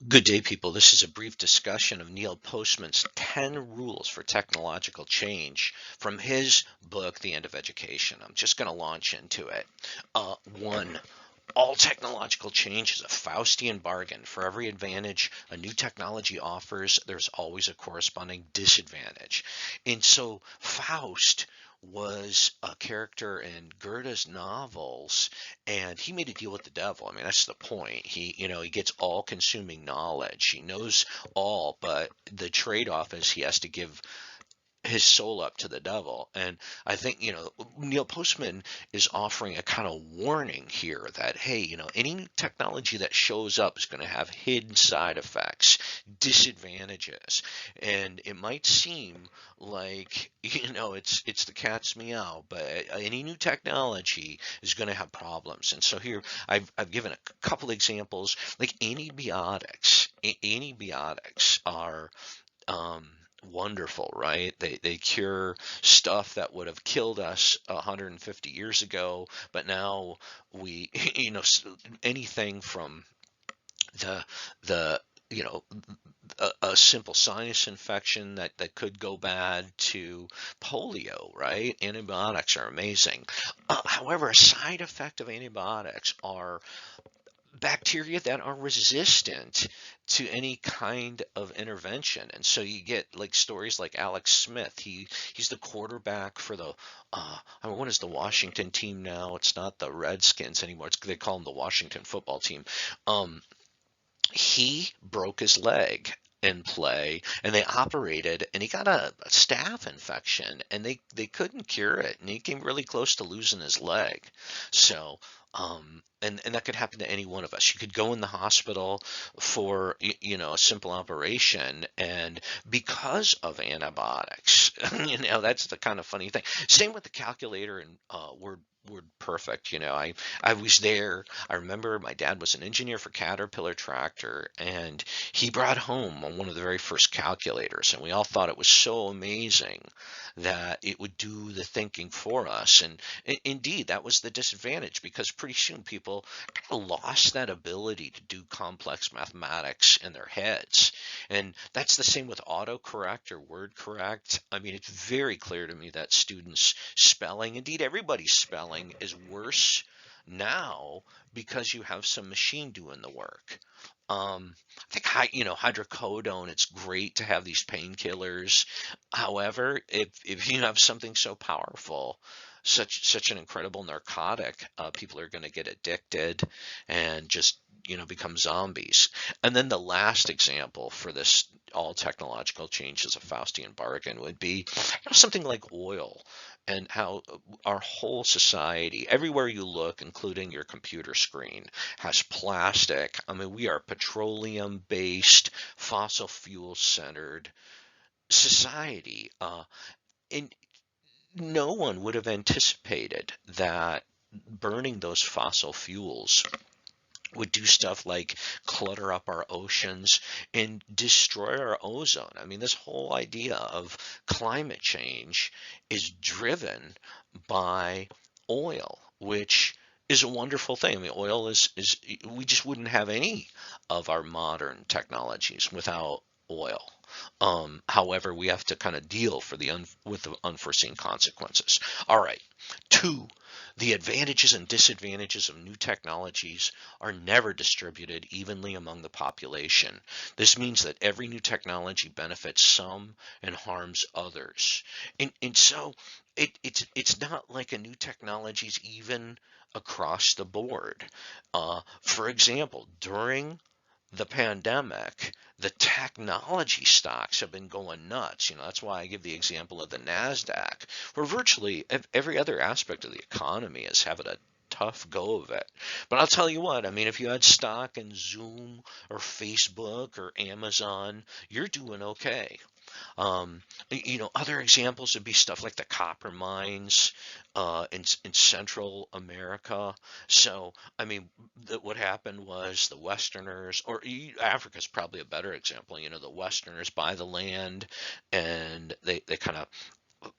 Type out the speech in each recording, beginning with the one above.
Good day, people. This is a brief discussion of Neil Postman's 10 rules for technological change from his book, The End of Education. I'm just going to launch into it. One, all technological change is a Faustian bargain. For every advantage a new technology offers, there's always a corresponding disadvantage. And so Faust was a character in Goethe's novels, and he made a deal with the devil. I mean, that's the point. He gets all-consuming knowledge. He knows all, but the trade-off is he has to give his soul up to the devil. And I think, Neil Postman is offering a kind of warning here that, hey, any new technology that shows up is going to have hidden side effects, disadvantages. And it might seem like, it's the cat's meow, but any new technology is going to have problems. And so here I've given a couple examples, like antibiotics. Antibiotics are um, wonderful, right? They cure stuff that would have killed us 150 years ago, but now we, anything from the the you know a simple sinus infection that could go bad to polio, right? Antibiotics are amazing. However, a side effect of antibiotics are bacteria that are resistant to any kind of intervention. And so you get like stories like Alex Smith. He's the quarterback for the what is the Washington team now? It's not the Redskins anymore. They call them the Washington football team. Um, he broke his leg in play, and they operated, and he got a staph infection, and they couldn't cure it, and he came really close to losing his leg. So and that could happen to any one of us. You could go in the hospital for a simple operation, and because of antibiotics, that's the kind of funny thing. Same with the calculator and word perfect. I was there. I remember my dad was an engineer for Caterpillar Tractor, and he brought home one of the very first calculators, and we all thought it was so amazing that it would do the thinking for us. And indeed, that was the disadvantage, because pretty soon people lost that ability to do complex mathematics in their heads. And that's the same with autocorrect or word correct. I mean, it's very clear to me that students' spelling, indeed everybody's spelling, is worse now because you have some machine doing the work. I think hydrocodone. It's great to have these painkillers. However, if you have something so powerful, such an incredible narcotic, people are going to get addicted and just become zombies. And then the last example for this all technological change as a Faustian bargain would be something like oil, and how our whole society, everywhere you look, including your computer screen, has plastic. I mean, we are petroleum based, fossil fuel centered society. And no one would have anticipated that burning those fossil fuels would do stuff like clutter up our oceans and destroy our ozone. I mean, this whole idea of climate change is driven by oil, which is a wonderful thing. I mean, oil is we just wouldn't have any of our modern technologies without oil. However, we have to kind of deal with the unforeseen consequences. All right. Two, the advantages and disadvantages of new technologies are never distributed evenly among the population. This means that every new technology benefits some and harms others. And so it's not like a new technology is even across the board. For example, during the pandemic, the technology stocks have been going nuts. That's why I give the example of the NASDAQ, where virtually every other aspect of the economy is having a tough go of it. But I'll tell you what, I mean, if you had stock in Zoom or Facebook or Amazon, you're doing okay. Other examples would be stuff like the copper mines in Central America. So, I mean, what happened was the Westerners, or Africa's probably a better example. The Westerners buy the land, and they kind of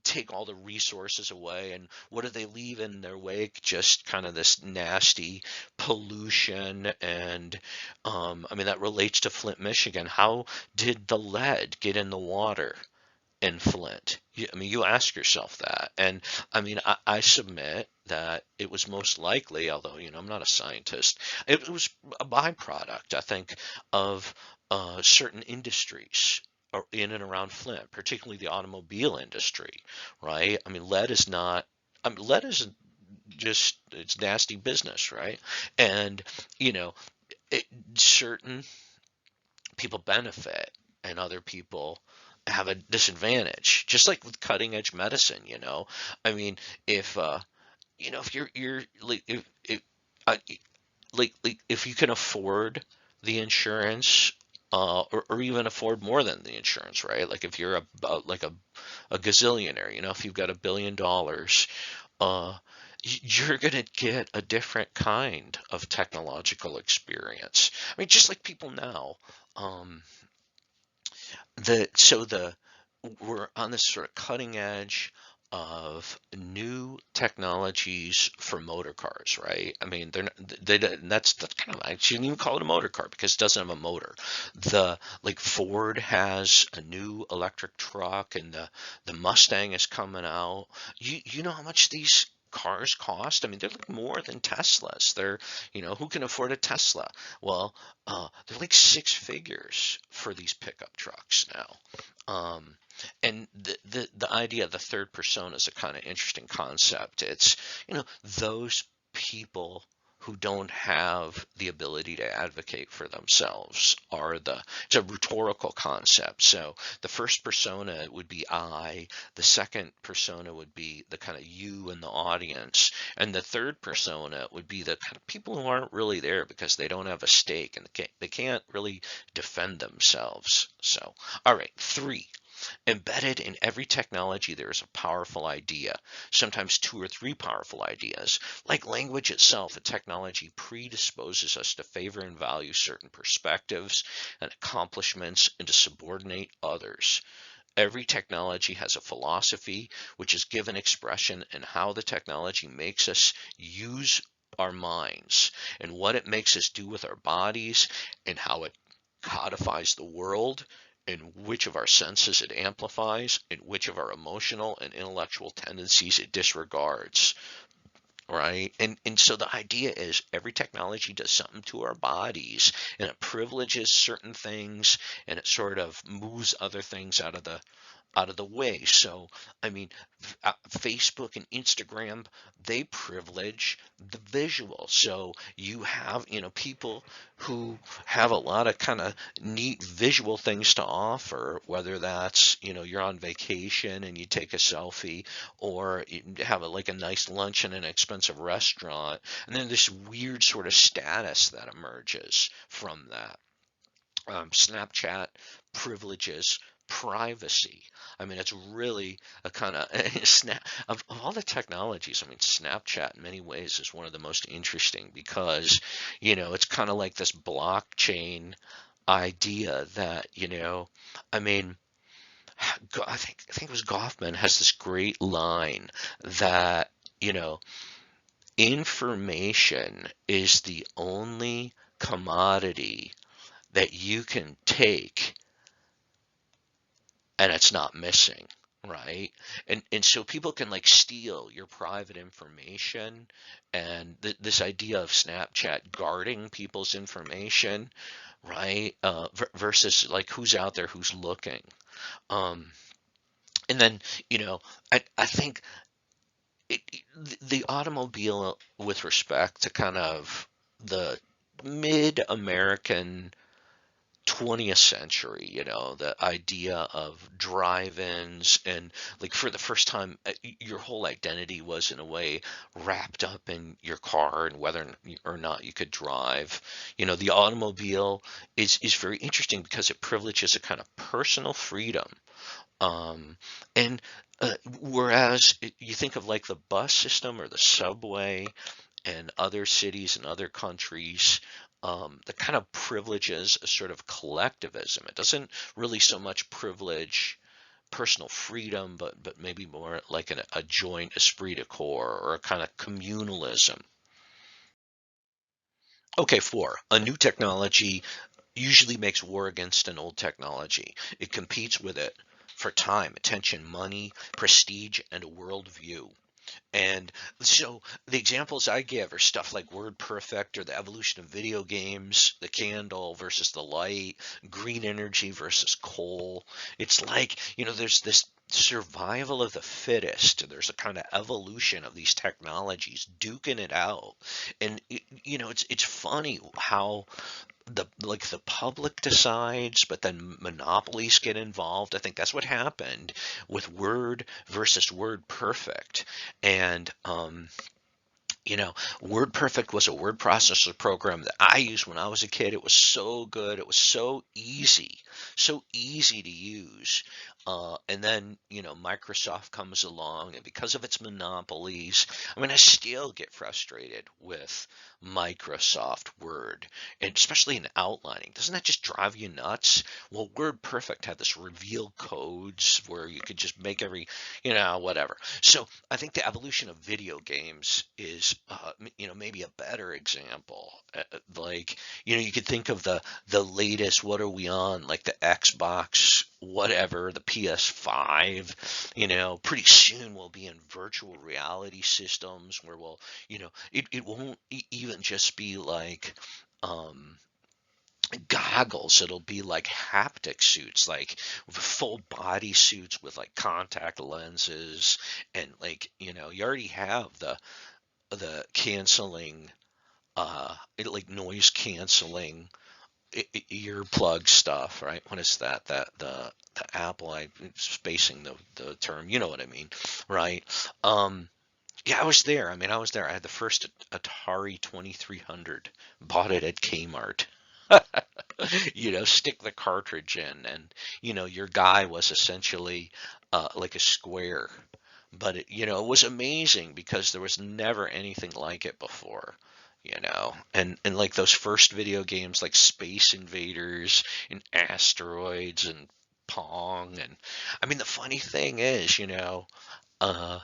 take all the resources away, and what do they leave in their wake? Just kind of this nasty pollution. And I mean, that relates to Flint, Michigan. How did the lead get in the water in Flint? I mean, you ask yourself that. And I mean, I submit that it was most likely, although, I'm not a scientist, it was a byproduct, I think, of certain industries in and around Flint, particularly the automobile industry, right? I mean, lead is just, it's nasty business, right? And, you know, it, certain people benefit and other people have a disadvantage, just like with cutting edge medicine. I mean, if if you're like, if uh, if you can afford the insurance, or even afford more than the insurance, right? Like if you're a gazillionaire, if you've got $1 billion, uh, you're going to get a different kind of technological experience. I mean, just like people now, um, the so the we're on this sort of cutting edge of new technologies for motor cars, right? I mean, they're not, that's kind of, I shouldn't even call it a motor car because it doesn't have a motor. Like Ford has a new electric truck, and the Mustang is coming out. You know how much these cars cost? I mean, they're like more than Teslas. Who can afford a Tesla? Well, they're like six figures for these pickup trucks now. And the idea of the third persona is a kind of interesting concept. It's, those people who don't have the ability to advocate for themselves it's a rhetorical concept. So the first persona would be I, the second persona would be the kind of you in the audience, and the third persona would be the kind of people who aren't really there because they don't have a stake and they can't really defend themselves. So, all right, three. Embedded in every technology, there is a powerful idea, sometimes two or three powerful ideas. Like language itself, a technology predisposes us to favor and value certain perspectives and accomplishments and to subordinate others. Every technology has a philosophy which is given expression in how the technology makes us use our minds and what it makes us do with our bodies and how it codifies the world, in which of our senses it amplifies, in which of our emotional and intellectual tendencies it disregards, right? And so the idea is every technology does something to our bodies, and it privileges certain things, and it sort of moves other things out of the way. So, I mean, Facebook and Instagram, they privilege the visual. So you have, people who have a lot of kind of neat visual things to offer, whether that's, you're on vacation and you take a selfie, or you have like a nice lunch in an expensive restaurant. And then this weird sort of status that emerges from that. Snapchat privileges privacy. I mean, it's really a kind of snap of all the technologies. I mean, Snapchat in many ways is one of the most interesting because, it's kind of like this blockchain idea that, I mean, I think it was Goffman has this great line that, you know, information is the only commodity that you can take and it's not missing, right? And so people can like steal your private information, and this idea of Snapchat guarding people's information, right? Versus like who's out there, who's looking. Um, and then, I think the automobile, with respect to kind of the mid-American 20th century, the idea of drive-ins, and like for the first time, your whole identity was in a way wrapped up in your car and whether or not you could drive. The automobile is very interesting because it privileges a kind of personal freedom. And whereas you think of like the bus system or the subway and other cities and other countries, that kind of privileges a sort of collectivism. It doesn't really so much privilege personal freedom, but maybe more like a joint esprit de corps or a kind of communalism. Okay, four, a new technology usually makes war against an old technology. It competes with it for time, attention, money, prestige, and a worldview. And so the examples I give are stuff like WordPerfect or the evolution of video games, the candle versus the light, green energy versus coal. It's like, there's this survival of the fittest. There's a kind of evolution of these technologies duking it out. And it's funny how the public decides, but then monopolies get involved. I think that's what happened with Word versus Word Perfect. And you know, WordPerfect was a word processor program that I used when I was a kid. It was so good. It was so easy to use. And then, Microsoft comes along, and because of its monopolies, I mean, I still get frustrated with Microsoft Word, and especially in outlining. Doesn't that just drive you nuts? Well, WordPerfect had this reveal codes where you could just make whatever. So I think the evolution of video games is, maybe a better example. Like, you could think of the latest. What are we on? Like the Xbox, whatever, the PS5. Pretty soon we'll be in virtual reality systems where it won't even just be like. Goggles. It'll be like haptic suits, like full body suits with like contact lenses, and like you already have the canceling, like noise canceling earplug stuff, right? What is that? The Apple, I'm spacing the term. You know what I mean, right? Yeah, I was there. I mean, I was there. I had the first Atari 2300. Bought it at Kmart. Stick the cartridge in, and your guy was essentially like a square. But it was amazing because there was never anything like it before. And like those first video games like Space Invaders and Asteroids and Pong. And I mean, the funny thing is, uh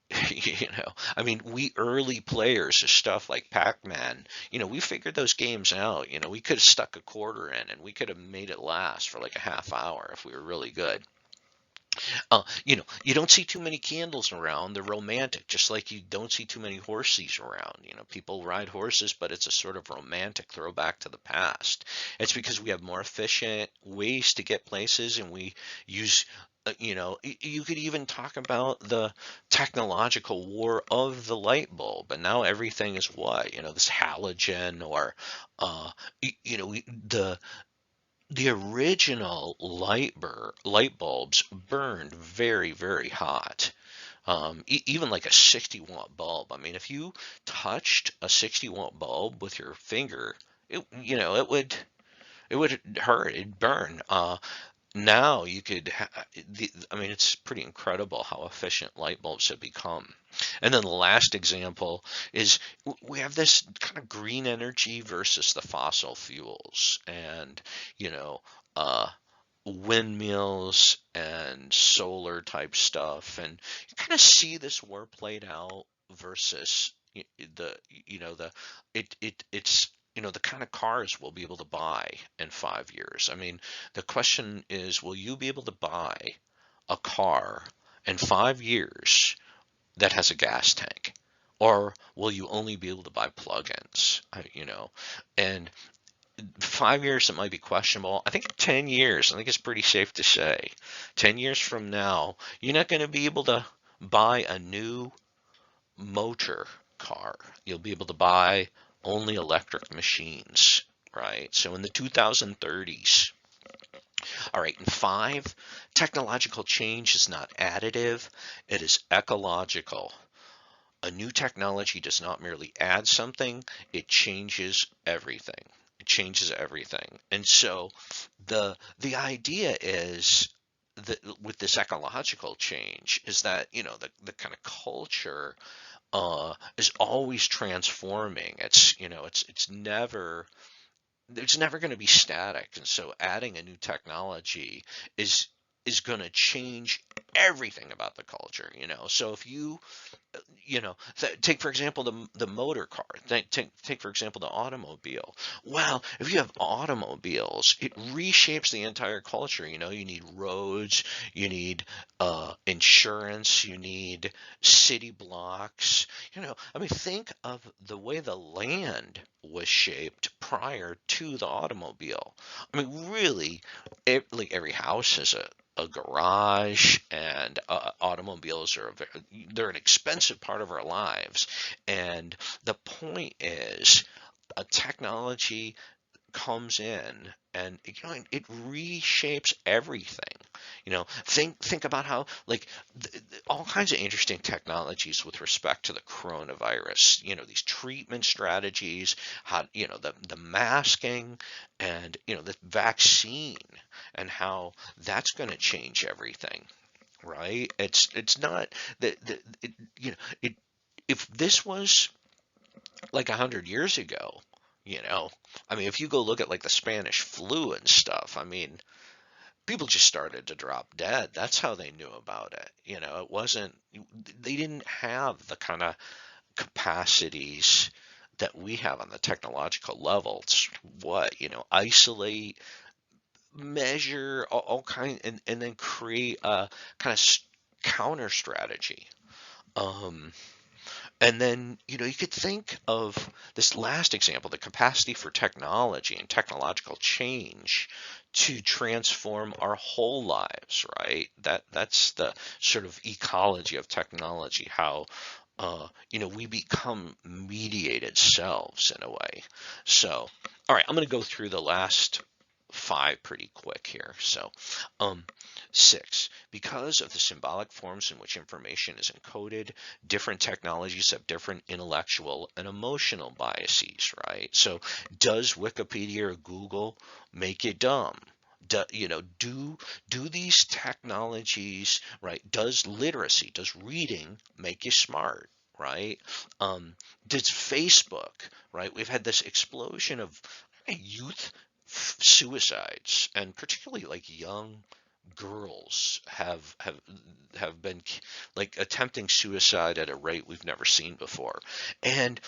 I mean, we early players of stuff like Pac-Man, we figured those games out. We could have stuck a quarter in, and we could have made it last for like a half hour if we were really good. You don't see too many candles around. They're romantic, just like you don't see too many horses around. People ride horses, but it's a sort of romantic throwback to the past. It's because we have more efficient ways to get places, and we use, you could even talk about the technological war of the light bulb, and now everything is what, this halogen or, the original light bulbs burned very, very hot. Even like a 60-watt bulb. I mean, if you touched a 60-watt bulb with your finger, it would hurt. It'd burn. Now you could, I mean, it's pretty incredible how efficient light bulbs have become. And then the last example is we have this kind of green energy versus the fossil fuels, and you know, uh, windmills and solar type stuff, and you kind of see this war played out versus the the it's the kind of cars we'll be able to buy in 5 years. I mean, the question is, will you be able to buy a car in 5 years that has a gas tank? Or will you only be able to buy plug-ins? And 5 years, it might be questionable. I think 10 years, I think it's pretty safe to say. 10 years from now, you're not going to be able to buy a new motor car. You'll be able to buy only electric machines, right? So in the 2030s, all right, and five, technological change is not additive, it is ecological. A new technology does not merely add something, it changes everything. It changes everything. And so the idea is that with this ecological change is that, the kind of culture is always transforming. It's never going to be static. And so adding a new technology is is going to change everything about the culture, you know. So if you, take for example the motor car. Take for example the automobile. Well, if you have automobiles, it reshapes the entire culture. You know, you need roads, you need insurance, you need city blocks. You know, I mean, think of the way the land was shaped prior to the automobile. I mean, really, like every house has a garage, and automobiles are they're an expensive part of our lives. And the point is, a technology comes in, and it reshapes everything. You know, think about how, like, all kinds of interesting technologies with respect to the coronavirus. You know, these treatment strategies, how, the masking, and the vaccine, and how that's going to change everything, right? It's not that it, you know it if this was like 100 years ago, you know, I mean, if you go look at like the Spanish flu and stuff, I mean, people just started to drop dead. That's how they knew about it. You know, it wasn't, they didn't have the kind of capacities that we have on the technological level. It's what, isolate, measure, all kind, and then create a kind of counter strategy. Um, And then, you could think of this last example, the capacity for technology and technological change to transform our whole lives, right? That's the sort of ecology of technology, how we become mediated selves in a way. So, all right, I'm going to go through the last five pretty quick here. So, um, six, because of the symbolic forms in which information is encoded, different technologies have different intellectual and emotional biases, right? So, does Wikipedia or Google make you dumb? Do these technologies, right? Does literacy, does reading make you smart? Right? Um, does Facebook, right? We've had this explosion of youth suicides, and particularly like young girls have been like attempting suicide at a rate we've never seen before. And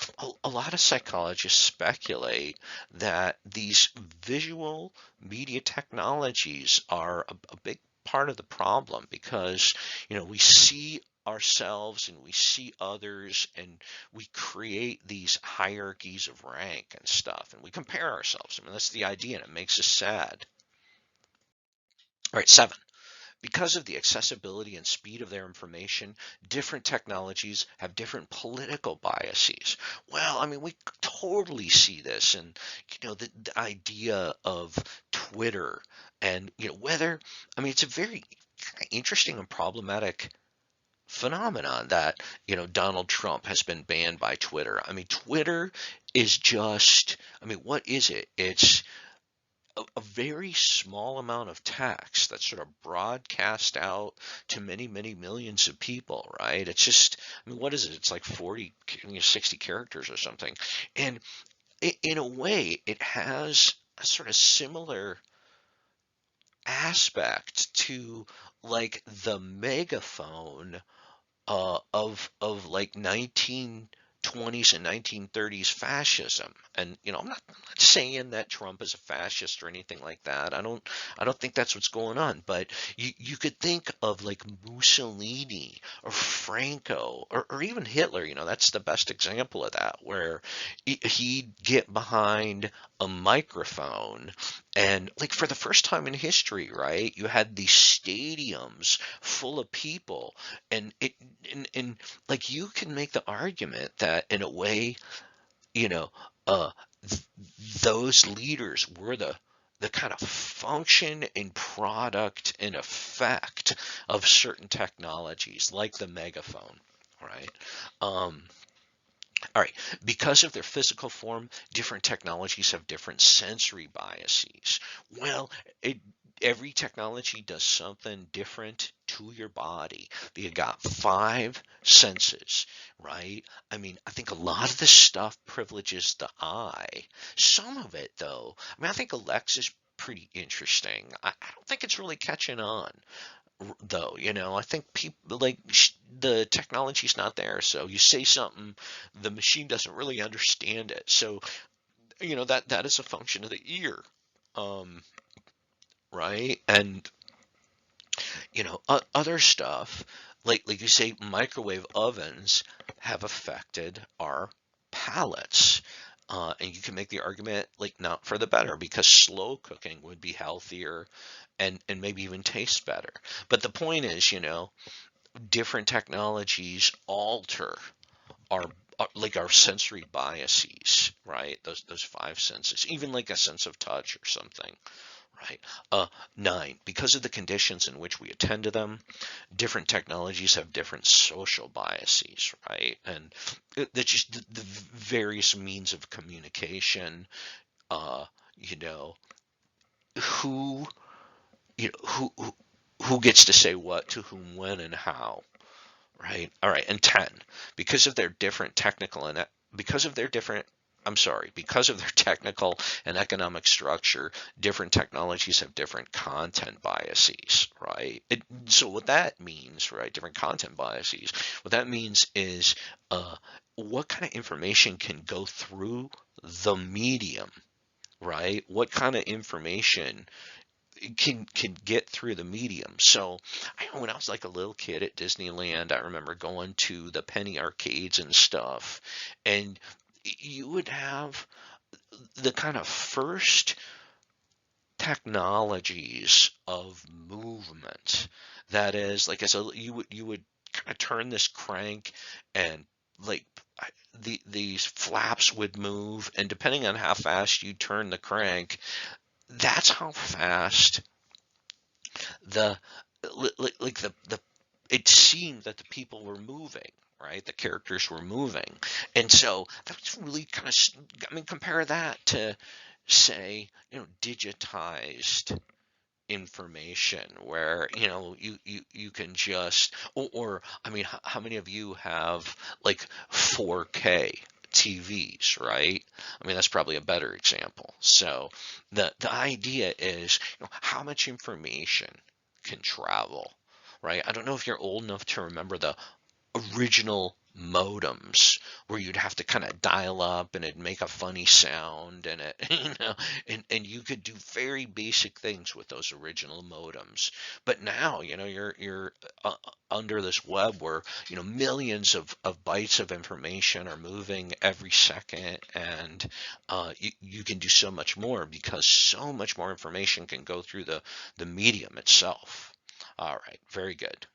a lot of psychologists speculate that these visual media technologies are a big part of the problem, because we see ourselves and we see others, and we create these hierarchies of rank and stuff, and we compare ourselves. I mean, that's the idea, and it makes us sad. All right, seven. Because of the accessibility and speed of their information, different technologies have different political biases. Well, I mean, we totally see this, and the idea of Twitter, and whether, I mean, it's a very interesting and problematic phenomenon that Donald Trump has been banned by Twitter. I mean, Twitter is just, I mean, what is it? It's a very small amount of text that's sort of broadcast out to many, many millions of people, right? It's just, I mean, what is it? It's like 40, 60 characters or something. And in a way, it has a sort of similar aspect to like the megaphone of like 1920s and 1930s fascism. And I'm not saying that Trump is a fascist or anything like that. I don't think that's what's going on. But you could think of like Mussolini or Franco, or even Hitler. That's the best example of that, where he'd get behind a microphone, and like for the first time in history, right, you had these stadiums full of people, and and like you can make the argument that in a way, you know, uh, th- those leaders were the kind of function and product and effect of certain technologies, like the megaphone, right? Um, all right. Because of their physical form, different technologies have different sensory biases. Well, it, every technology does something different to your body. You got five senses, right? I mean, I think a lot of this stuff privileges the eye. Some of it, though, I mean, I think Alexa's pretty interesting. I don't think it's really catching on though. I think people like the technology's not there. So you say something, the machine doesn't really understand it. So that is a function of the ear, um, right? And other stuff like you say, microwave ovens have affected our palates. And you can make the argument like not for the better because slow cooking would be healthier and maybe even taste better. But the point is, different technologies alter our like our sensory biases, right? Those five senses, even like a sense of touch or something, right? Uh, Nine, because of the conditions in which we attend to them, different technologies have different social biases, right? And that's just the various means of communication. Uh, you know, who you know who gets to say what to whom, when, and how, right? All right, and 10, because of their different technical and because of their different because of their technical and economic structure, different technologies have different content biases, right? So what that means, right, different content biases, what that means is what kind of information can go through the medium, right? What kind of information can get through the medium. So I know when I was like a little kid at Disneyland, I remember going to the penny arcades and stuff, and you would have the kind of first technologies of movement. That is, like I said, you would kind of turn this crank and like these flaps would move, and depending on how fast you turn the crank, that's how fast the like the it seemed that the people were moving, right? The characters were moving. And so that's really kind of, I mean, compare that to, say, digitized information where, you can just, I mean, how many of you have like 4K TVs, right? I mean, that's probably a better example. So the idea is, how much information can travel, right? I don't know if you're old enough to remember the original modems where you'd have to kind of dial up and it'd make a funny sound and it and you could do very basic things with those original modems. But now, you're under this web where, millions of bytes of information are moving every second, and you can do so much more because so much more information can go through the medium itself. All right, very good.